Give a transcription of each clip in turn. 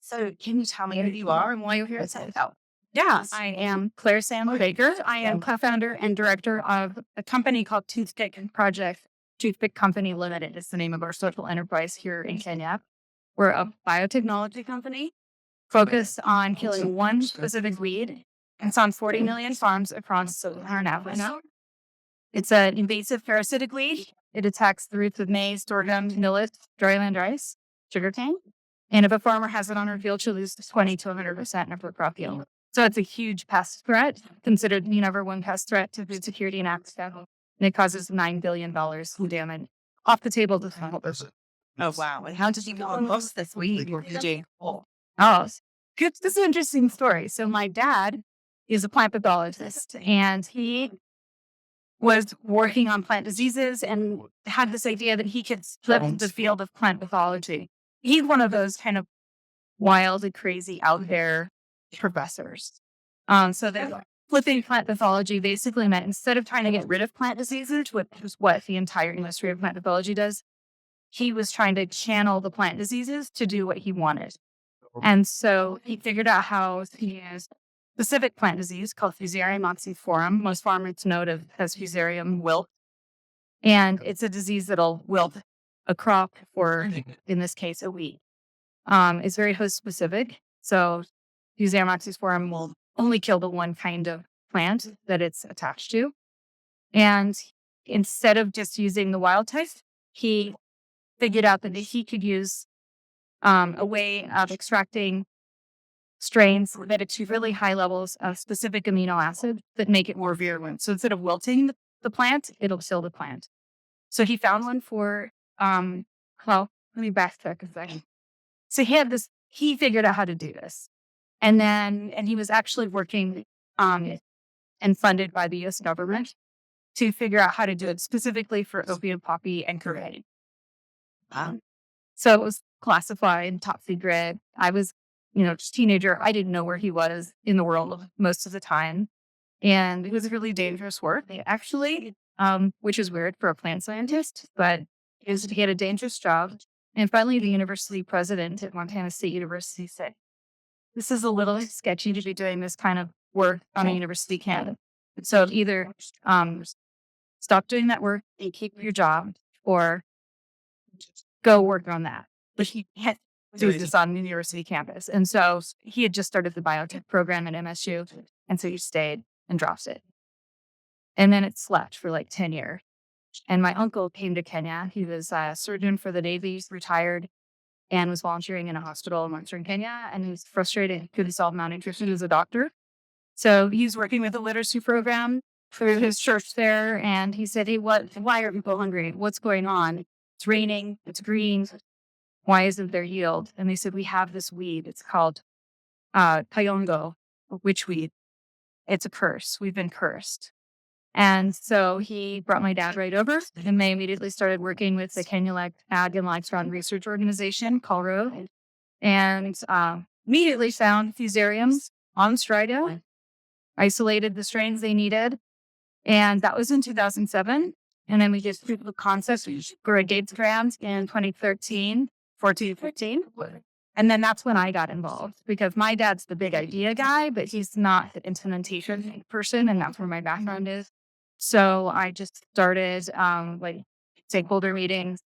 So can you tell me who you are and why you're here at Sub-Saharan? Yeah, I am Claire Sandler Baker. I am co-founder and director of a company called Toothpick Company Limited is the name of our social enterprise here in Kenya. We're a biotechnology company focused on killing one specific weed. It's on 40 million farms across Sub-Saharan Africa. It's an invasive parasitic weed. It attacks the roots of maize, sorghum, millet, dryland rice, sugarcane. And if a farmer has it on her field, she'll lose 20 to 100% of her crop yield. So it's a huge pest threat, considered the number one pest threat to food security in Africa. And it causes $9 billion in damage off the table to farmers. Oh, wow. And how did you come across this weed? What did you do? Good. This is an interesting story. So my dad is a plant pathologist, and he was working on plant diseases and had this idea that he could flip the field of plant pathology. He's one of those kind of wild and crazy out there professors. So that flipping plant pathology basically meant instead of trying to get rid of plant diseases, which is what the entire industry of plant pathology does, he was trying to channel the plant diseases to do what he wanted. And so he figured out how to use specific plant disease called fusarium oxysporum. Most farmers know it as fusarium wilt. And it's a disease that'll wilt a crop or, in this case, a weed. It's very host specific. So fusarium oxysporum will only kill the one kind of plant that it's attached to. And instead of just using the wild type, he figured out that he could use a way of extracting strains that achieve really high levels of specific amino acid that make it more virulent. So instead of wilting the plant, it'll kill the plant. So he found one for, let me backtrack a second. So he figured out how to do this. And he was actually working and funded by the US government to figure out how to do it specifically for opium poppy and cocaine. So it was classified, top secret. I was, just teenager. I didn't know where he was in the world most of the time. And it was really dangerous work, actually, which is weird for a plant scientist, but he had a dangerous job. And finally, the university president at Montana State University said, this is a little sketchy to be doing this kind of work on a university campus. So either stop doing that work and keep your job, or go work on that. But he had to do this on the university campus. And so he had just started the biotech program at MSU. And so he stayed and dropped it. And then it slept for like 10 years. And my uncle came to Kenya. He was a surgeon for the Navy, retired, and was volunteering in a hospital in Western Kenya. And he was frustrated he couldn't solve malnutrition as a doctor. So he's working with a literacy program through his church there. And he said, hey, why are people hungry? What's going on? It's raining. It's green. Why isn't there yield? And they said, we have this weed. It's called kayongo, witchweed. It's a curse. We've been cursed. And so he brought my dad right over, and they immediately started working with the Kenya Ag and Livestock Research Organization, KALRO, and immediately found fusariums on Strido, isolated the strains they needed. And that was in 2007. And then we just proved the concept. We grew Gates grams in 2013, 14, 15. And then that's when I got involved, because my dad's the big idea guy, but he's not the implementation person. And that's where my background is. So I just started stakeholder meetings,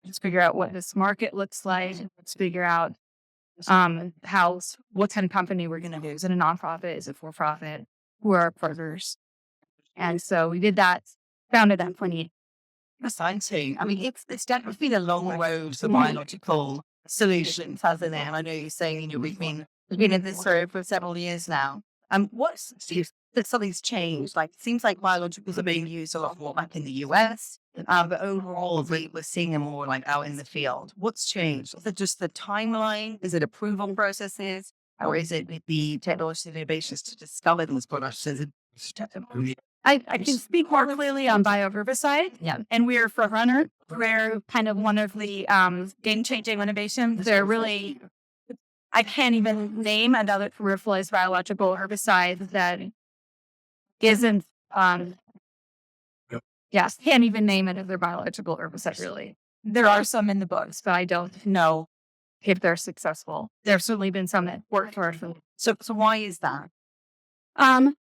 just figure out what this market looks like, let's figure out what kind of company we're going to do. Is it a nonprofit? Is it for profit? Who are our partners? And so we did that, founded that 28. Exciting. I mean, it's definitely been a long road for biological solutions, hasn't it? And I know you're saying we've been in this road for several years now. What's that something's changed? Like, it seems like biologicals are being used a lot more back in the US, but overall, we're seeing them more like out in the field. What's changed? Is it just the timeline? Is it approval processes? Or is it the technology innovations to discover those products? I can speak more clearly on bioherbicide. Yeah. And we're front runner. We're kind of one of the game-changing innovations. They're really, I can't even name another peripheralized biological herbicide that isn't, can't even name another biological herbicide, really. There are some in the books, but I don't know if they're successful. There's certainly been some that work for us. So why is that? Um,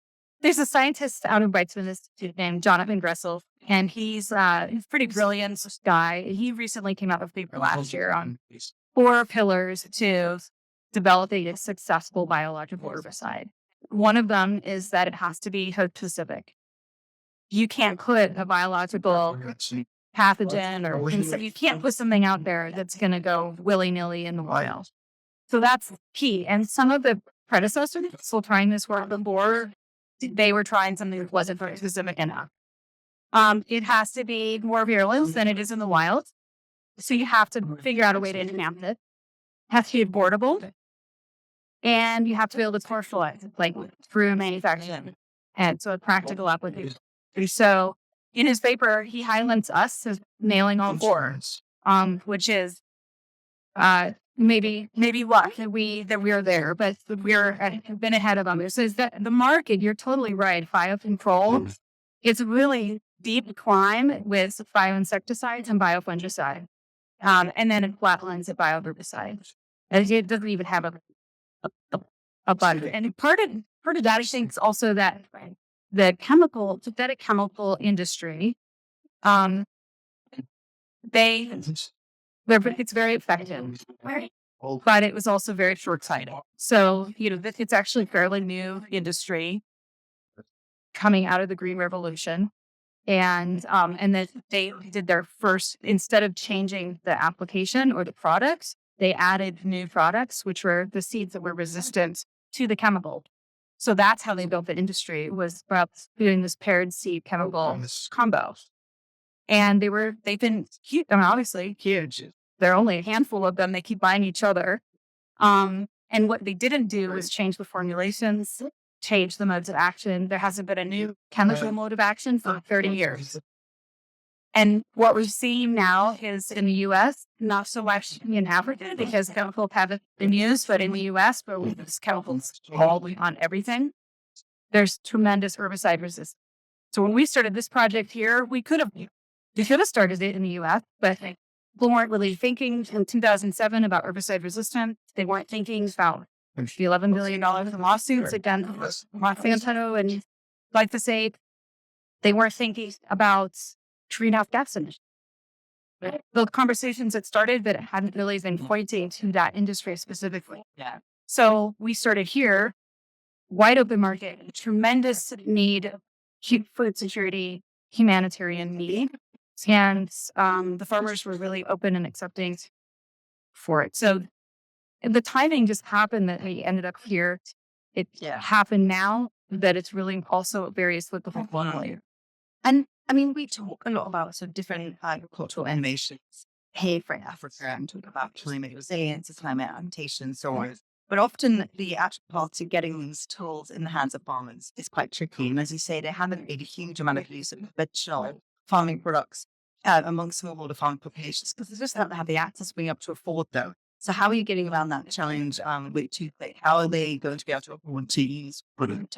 there's a scientist out of Weizmann Institute named Jonathan Gressel, and he's a pretty brilliant guy. He recently came out with a paper last year on 4 pillars to developing a successful biological herbicide. One of them is that it has to be host specific. You can't put a biological pathogen or insect, you can't put something out there that's going to go willy-nilly in the wild. So that's key. And some of the predecessors still trying this work before, they were trying something that wasn't very specific enough. It has to be more virulent than it is in the wild. So you have to figure out a way to enhance it. It has to be affordable. And you have to be able to commercialize it, like through manufacturing. And so a practical application. So in his paper, he highlights us as nailing all 4, which is maybe luck that we are there, but we've been ahead of them. It says that the market, you're totally right. Biocontrol, it's a really deep climb with bioinsecticides and biofungicide. And then it flatlines at bioherbicides. And it doesn't even have a budget. And part of that, I think, is also that the synthetic chemical industry, it's very effective, but it was also very short-sighted. So, it's actually a fairly new industry coming out of the Green Revolution. And then they did their first, instead of changing the application or the products, they added new products, which were the seeds that were resistant to the chemical. So that's how they built the industry, was perhaps doing this paired seed chemical combo. And they've been huge. I mean, obviously huge. There are only a handful of them. They keep buying each other. And what they didn't do was change the formulations, change the modes of action. There hasn't been a new chemical mode of action for 30 years. And what we're seeing now is in the U.S., not so much in Africa because chemicals haven't been used, but in the U.S., where we use chemicals all on everything, there's tremendous herbicide resistance. So when we started this project here, we could have started it in the U.S., but people weren't really thinking in 2007 about herbicide resistance. They weren't thinking about the $11 billion in lawsuits against Monsanto and glyphosate. They weren't thinking about greenhouse gas emissions. The conversations that started, but it hadn't really been pointing to that industry specifically. Yeah. So we started here, wide open market, tremendous need, food security, humanitarian need. And the farmers were really open and accepting for it. So the timing just happened that we ended up here. It happened now that it's really also very applicable globally. And I mean, we talk a lot about sort of different agricultural innovations here for Africa and talk about climate resilience, climate adaptation, so on. But often the actual part to getting these tools in the hands of farmers is quite tricky. And as you say, they haven't made a huge amount of use of conventional farming products amongst smallholder farming populations because they just don't have the access being able to afford them. So how are you getting around that challenge with toothpick? How are they going to be able to afford to use product?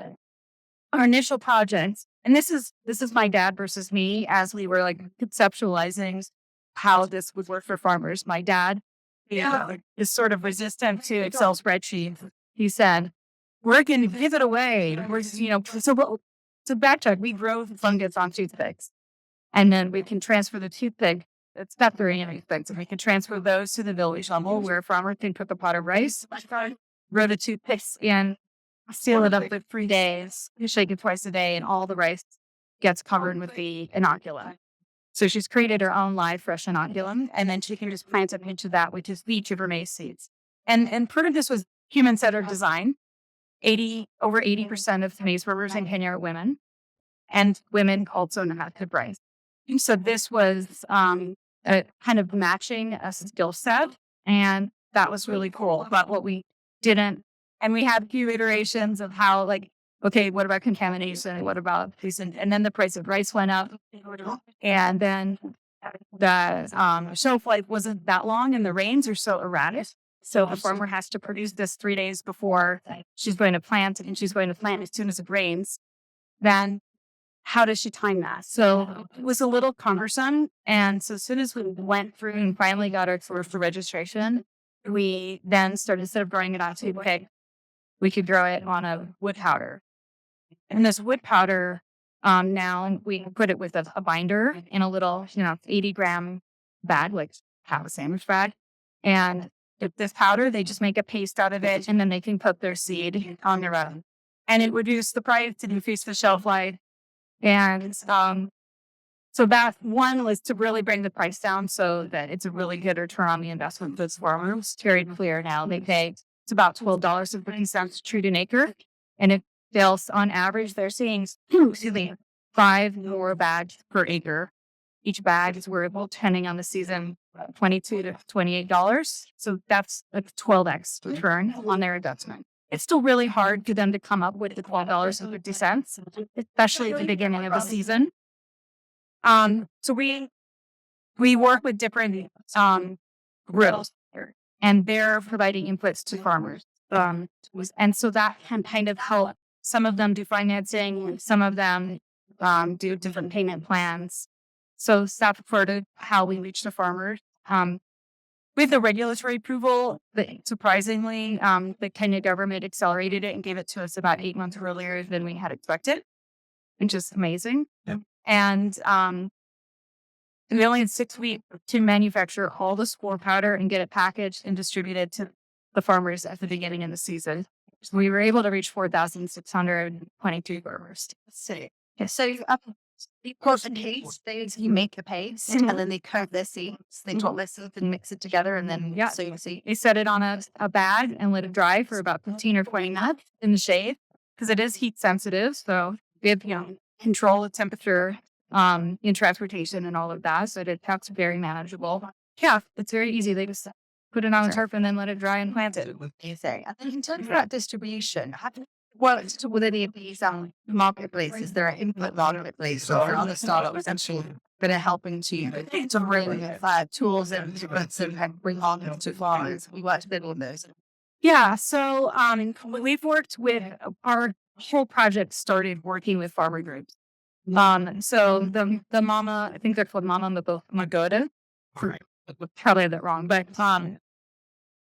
Our initial project, and this is my dad versus me as we were like conceptualizing how this would work for farmers. My dad is sort of resistant to Excel spreadsheets. He said, "We're going to give it away." So backtrack. We grow fungus on toothpicks, and then we can transfer the toothpick. It's not very inexpensive. We can transfer those to the village level where a farmer can cook a pot of rice, grow the toothpicks, and seal it up for 3 days. You shake it twice a day, and all the rice gets covered with the inoculum. So she's created her own live fresh inoculum, and then she can just plant it into that, which is each of her maize seeds. And part of this was human-centered design. Over 80% of maize growers in Kenya are women, and women also know how to cook rice. And so this was a kind of matching a skill set, and that was really cool. But what we didn't, and we had a few iterations of how, like, okay, what about contamination? What about this? And then the price of rice went up, and then the shelf life wasn't that long, and the rains are so erratic. So a farmer has to produce this 3 days before she's going to plant, and she's going to plant as soon as it rains. Then how does she time that? So it was a little cumbersome. And so as soon as we went through and finally got our first registration, we then started, instead of growing it on toothpick, we could grow it on a wood powder. And this wood powder, now we put it with a binder in a little, 80-gram bag, like half a sandwich bag. And with this powder, they just make a paste out of it, and then they can put their seed on their own. And it reduced the price and increased the shelf life. And so that one was to really bring the price down so that it's a really good return on the investment for those farmers. It's very clear now. They pay, it's about $12.50 to treat an acre. And if they'll, on average, they're seeing, 5 more bags per acre. Each bag is worth, depending on the season, $22 to $28. So that's a 12x return on their investment. It's still really hard for them to come up with the $12.50, especially at the beginning of the season. So we work with different groups, and they're providing inputs to farmers. And so that can kind of help. Some of them do financing, some of them do different payment plans. So that's part of how we reach the farmers. With the regulatory approval, surprisingly, the Kenya government accelerated it and gave it to us about 8 months earlier than we had expected, which is amazing. Yep. And we only had 6 weeks to manufacture all the spore powder and get it packaged and distributed to the farmers at the beginning of the season. So we were able to reach 4,622 farmers. Yeah, so you put the paste, you make the paste, and then they coat their seeds, they drop their seeds and mix it together, and then sow your seed. They set it on a bag and let it dry for about 15 or 20 minutes in the shade, because it is heat sensitive. So we have, control of temperature in transportation and all of that. So it's very manageable. Yeah, it's very easy. They just put it on the turf and then let it dry and plant it. Amazing. And then in terms of that distribution, have you worked with any of these marketplaces? There are input marketplaces or other startups essentially that are helping to bring tools and bring on to farmers. We worked with all of those. Yeah, so we've worked with, our whole project started working with farmer groups. So the Mama, I think they're called Mama Magoda. Probably had that wrong, but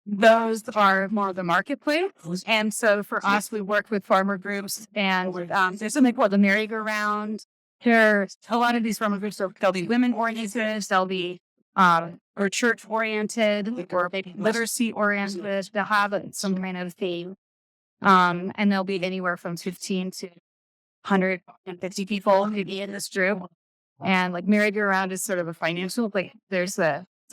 those are more of the marketplace. And so for us, we work with farmer groups, and there's something called the merry-go-round. There's a lot of these farmer groups, they'll be women-oriented, they'll be or church-oriented, or maybe literacy-oriented. They'll have some kind of theme. And there'll be anywhere from 15 to 150 people maybe in this group. And like merry-go-round is sort of a financial, it's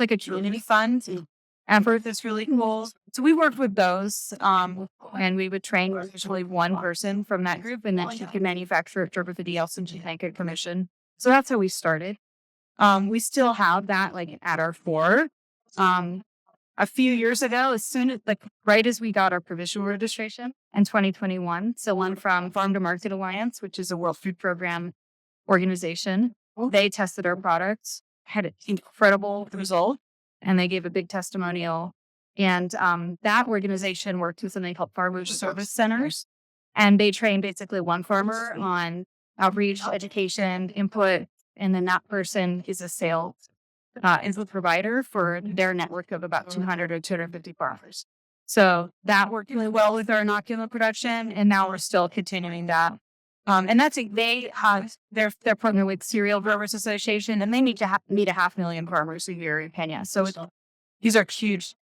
like a community fund effort that's really cool. So we worked with those, and we would train usually one person from that group, and then she could manufacture it for everybody else and just get commission. So that's how we started. We still have that at our core. A few years ago, as soon as right as we got our provisional registration in 2021, someone from Farm to Market Alliance, which is a World Food Program organization, they tested our products, had an incredible result, and they gave a big testimonial. And that organization worked with something called Farmer Service Centers, and they trained basically one farmer on outreach, education, input, and then that person is a sales input provider for their network of about 200 or 250 farmers. So that worked really well with our inoculant production, and now we're still continuing that. And that's they're partnered with Cereal Growers Association, and they meet 500,000 farmers a year in Kenya. So these are huge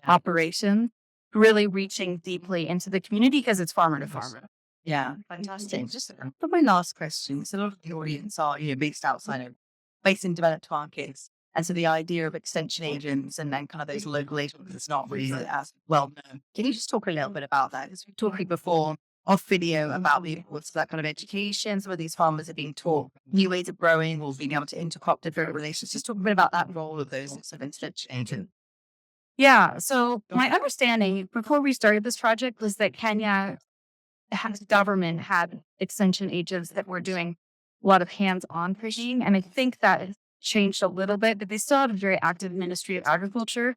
operations, really reaching deeply into the community because it's farmer to farmer. Yeah, fantastic. Just for my last question, so a lot of the audience are based in developed markets. And so the idea of extension agents and then kind of those local agents is not really as well known. Can you just talk a little bit about that? Because we were talking before off video about the importance of that kind of education. Some of these farmers are being taught new ways of growing or being able to intercrop different relations. Just talk a bit about that role of those sort of extension agents. Yeah. So my understanding before we started this project was that Kenya government had extension agents that were doing a lot of hands-on fishing. And I think that has changed a little bit, but they still have a very active Ministry of Agriculture.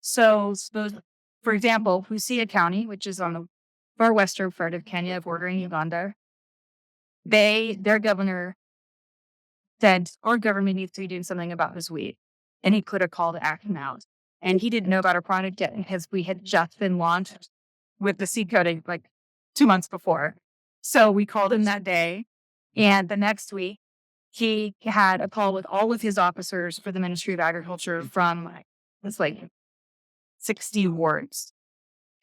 So for example, Busia County, which is on the far western part of Kenya, bordering Uganda, their governor said our government needs to be doing something about this weed. And he put a call to action out. And he didn't know about our product yet because we had just been launched with the seed coating like 2 months before. So we called him that day. And the next week, he had a call with all of his officers for the Ministry of Agriculture from it's like 60 wards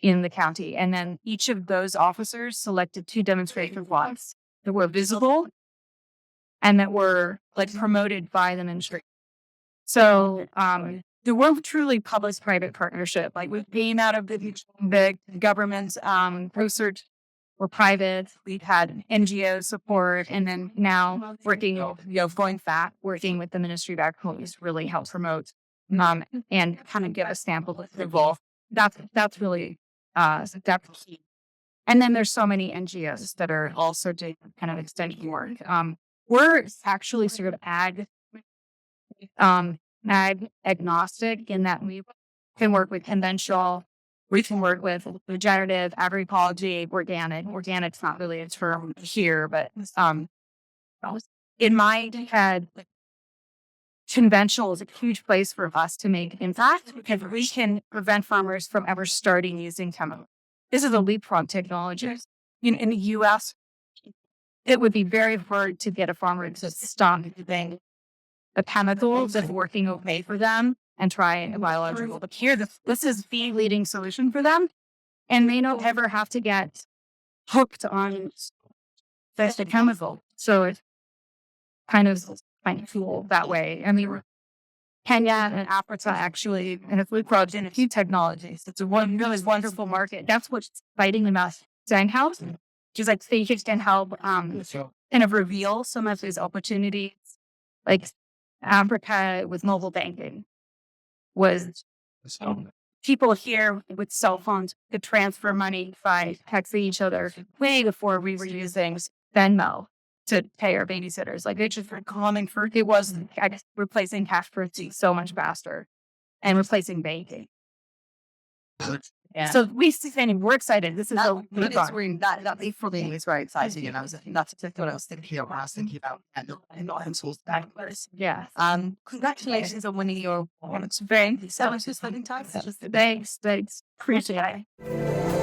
in the county. And then each of those officers selected 2 demonstration plots that were visible and that were like promoted by the ministry. So there were truly public-private partnership. Like we came out of the government research were private. We've had NGO support, and then now working, going fat, working with the Ministry of Agriculture to really help promote and kind of get a stamp of approval. That's really that's key. And then there's so many NGOs that are also doing kind of extension work. We're actually sort of ag agnostic in that we can work with conventional, we can work with regenerative, agroecology, organic. Organic's not really a term here, but in my head, conventional is a huge place for us to make impact because we can prevent farmers from ever starting using chemicals. This is a leapfrog technology. In the U.S., it would be very hard to get a farmer to stop using the chemicals that's working okay for them and try a biological. But here, this is the leading solution for them, and they don't ever have to get hooked on the chemical. So it's kind of cool that way. I mean, Kenya and Africa actually, and it's leapfrogged in a few technologies. It's a really wonderful market. That's what's exciting about Zenhouse, which is like they can help kind of reveal some of these opportunities. Like Africa with mobile banking was people here with cell phones could transfer money by texting each other way before we were using Venmo to pay our babysitters. Like it just common for it was replacing cash currency so much faster and replacing banking. Yeah. So we're excited. This is that for me is very exciting, and that's exactly what I was thinking of when I was thinking about and not source backwards. Yeah. Congratulations on winning your very so much for spending time. Thanks. Appreciate it.